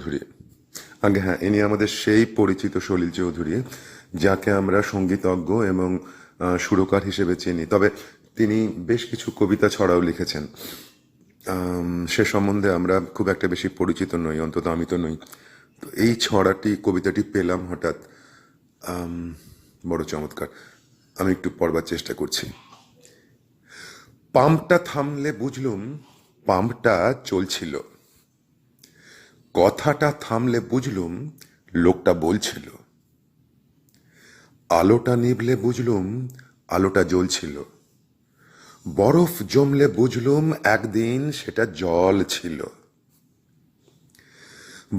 চৌধুরী। আগে হ্যাঁ, ইনি আমাদের সেই পরিচিত সলিল চৌধুরী, যাকে আমরা সঙ্গীতজ্ঞ এবং সুরকার হিসেবে চিনি। তবে তিনি বেশ কিছু কবিতা ছড়াও লিখেছেন। সে সম্বন্ধে আমরা খুব একটা বেশি পরিচিত নই, অন্তত আমি তো নই। তো এই ছড়াটি, কবিতাটি পেলাম হঠাৎ। বড় চমৎকার। আমি একটু পড়বার চেষ্টা করছি। পাম্পটা থামলে বুঝলুম পাম্পটা চলছিল, কথাটা থামলে বুঝলুম লোকটা বলছিল, আলোটা নিভলে বুঝলুম আলোটা জ্বলছিল, বরফ জমলে বুঝলুম একদিন সেটা জল ছিল,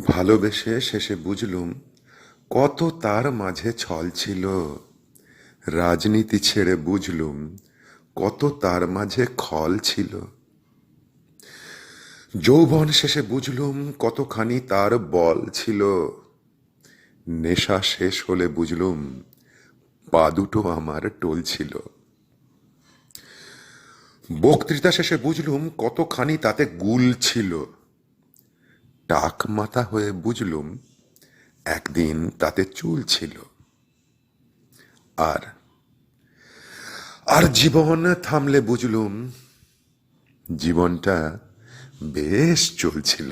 ভালোবেসে শেষে বুঝলুম কত তার মাঝে ছল ছিল, রাজনীতি ছেড়ে বুঝলুম কত তার মাঝে খল ছিল, যৌবন শেষে বুঝলুম কতখানি তার বল ছিল, নেশা শেষ হলে বুঝলুম পা দুটো আমার টোল ছিল, বক্তৃতা শেষে বুঝলুম কতখানি তাতে গুল ছিল, টাক মাথা হয়ে বুঝলুম একদিন তাতে চুল ছিল, আর আর জীবন থামলে বুঝলুম জীবনটা বেশ চলছিল।